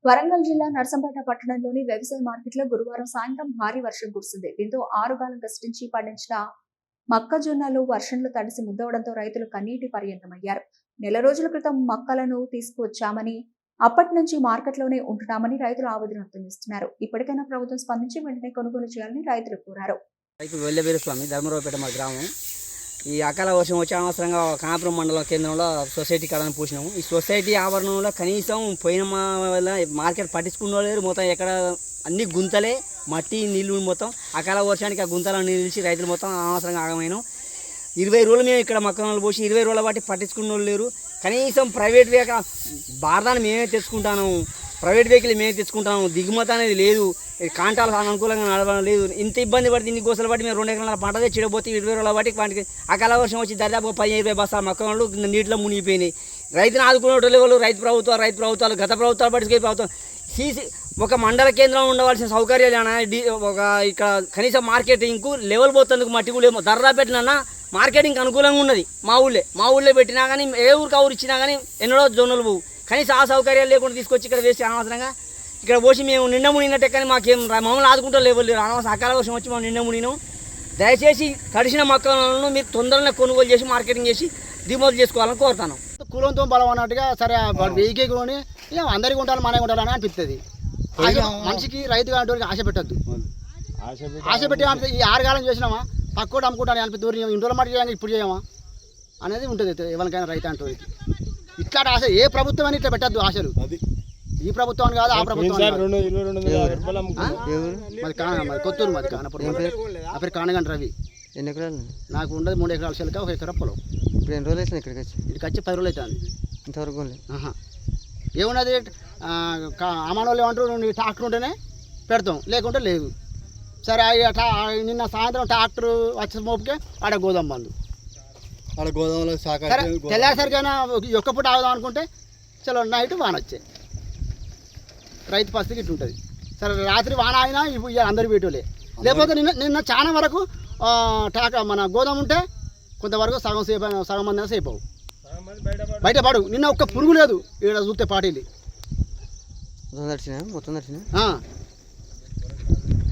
వరంగల్ జిల్లా నర్సంపేట పట్టణంలోని వ్యవసాయ మార్కెట్లో గురువారం సాయంత్రం భారీ వర్షం కురిసింది. దీంతో ఆరుగాలం కష్టించి పండించిన మొక్కజొన్నలు వర్షంలో తడిసి ముద్దవడంతో రైతులు కన్నీటి పర్యంతమయ్యారు. నెల రోజుల క్రితం మొక్కలను తీసుకువచ్చామని, అప్పటి నుంచి మార్కెట్లోనే ఉంటున్నామని రైతులు ఆవేదన వ్యక్తం చేస్తున్నారు. ఇప్పటికైనా ప్రభుత్వం స్పందించి వెంటనే కొనుగోలు చేయాలని రైతులు కోరారు. ధర్మరావుపేట మా గ్రామం. ఈ అకాల వర్షం వచ్చి అనవసరంగా కాపురం మండలం కేంద్రంలో సొసైటీ కడని పూసినాము. ఈ సొసైటీ ఆవరణంలో కనీసం పోయిన వల్ల మార్కెట్ పట్టించుకున్న లేరు. మొత్తం ఎక్కడ అన్ని గుంతలే, మట్టి నీళ్ళు, మొత్తం అకాల వర్షానికి ఆ గుంతలను నిలిచి రైతులు మొత్తం అనవసరంగా ఆగమైనాం. 20 రోజులు మేము ఇక్కడ మొక్కలు పోసి 20 రోజుల బట్టి పట్టించుకున్న వాళ్ళు లేరు. కనీసం ప్రైవేట్ వెహికల్ భారతాన్ని మేమే తెచ్చుకుంటాను, ప్రైవేట్ వెహికల్ మేమే తెచ్చుకుంటాము. దిగుమతి అనేది లేదు, కాంటాలు అనుకూలంగా నడవడం లేదు. ఇంత ఇబ్బంది పడితే ఇన్ని గోసలు బట్టి మేము 2 ఎకరాల పంట తెచ్చిపోతే 20 రోజుల బట్టి వాటికి అకాల వర్షం వచ్చి దాదాపు 15-20 బస్తాల మొక్కలు నీటిలో మునిగిపోయినాయి. రైతును ఆదుకునే వాళ్ళు రైతు ప్రభుత్వాలు గత ప్రభుత్వాలు పట్టించుకే ప్రభుత్వం ఒక మండల కేంద్రంలో ఉండవలసిన సౌకర్యాలు ఒక ఇక్కడ కనీసం మార్కెటింగ్కు లెవెల్ పోతుందుకు మట్టి కూడా ధర్రా పెట్టినా మార్కెటింగ్ అనుకూలంగా ఉన్నది. మా ఊళ్ళో పెట్టినా కానీ ఏ ఊరికి ఊరు ఇచ్చినా కానీ ఎన్నడో జొన్నలు పోవు. కనీసం ఆ సౌకర్యాలు లేకుండా తీసుకొచ్చి ఇక్కడ వేసి అనవసరంగా ఇక్కడ పోసి మేము నిండా మునిగినట్టే, కానీ మాకేం మమ్మల్ని ఆదుకుంటూ లేవలేరు. అనవసరం అకాల వర్షం వచ్చి మేము నిండా మునిగినాం. దయచేసి తడిసిన మొక్కలను మీరు తొందరగా కొనుగోలు చేసి మార్కెటింగ్ చేసి దిగుమతి చేసుకోవాలని కోరుతాను. కులంతో బలం అన్నట్టుగా సరే వెయ్యికే కొని అందరికీ ఉండాలి, మనకి ఉండాలని అనిపిస్తుంది. మనిషికి రైతు కావడానికి ఆశ పెట్టద్దు. ఆశ పెట్టి ఈ 6 కాలం చేసినామా పక్కోటి అమ్ముకుంటాను అనిపిస్తుంది. ఇంట్లో మాట చేయాలి, ఇప్పుడు చేయమా అనేది ఉంటుంది ఎవరికైనా రైతు అంటే. ఇట్లా ఆశ ఏ ప్రభుత్వం అని ఇట్లా పెట్టద్దు ఆశలు. ఈ ప్రభుత్వం కాదు, ఆ ప్రభుత్వం మాది కొత్తూరు, మాది కానప్పుడు. ఆ పేరు కానగంట రవి. ఎన్ని ఎకరాలు? నాకు ఉండదు 3 ఎకరాల చెలక, 1 ఎకరా పొలం. ఇప్పుడు ఎన్ని రోజులు వేసినా ఇక్కడికి వచ్చి 10 రోజులు అవుతుంది. ఇంతవరకు ఏమున్నది అమానోళ్ళు ఏమంటారు, నువ్వు ట్రాక్టర్ ఉంటేనే పెడతాం, లేకుంటే లేదు. సరే నిన్న సాయంత్రం ట్రాక్టర్ వచ్చే మోపుకే ఆడ గోదాం బంధు. ఆడ గోదాంలో తెల్లారిసరికైనా ఒక్క పూట ఆగుదాం అనుకుంటే చలో నైట్ వాన వచ్చాయి. రైతు పరిస్థితి ఇట్లా ఉంటుంది. సరే రాత్రి వాన అయినా ఇప్పుడు అందరు వీటోలే. లేకపోతే నిన్న చాలా వరకు మన గోదాం ఉంటే కొంతవరకు సగం మంది సేపు అవు బయటపడు. నిన్న ఒక్క పురుగు లేదు ఇక్కడ చూస్తే పాటీలు మొత్తం దర్శన.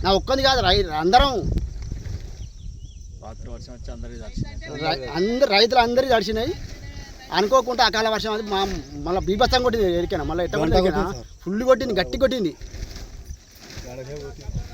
నా ఒక్కది కాదు, అందరం రైతులు అందరి దర్శనాయి. అనుకోకుండా అకాల వర్షం అది మళ్ళీ బీభత్సం కొట్టింది. ఎరికైనా మళ్ళీ ఎట్లా ఫుల్ కొట్టింది, గట్టి కొట్టింది.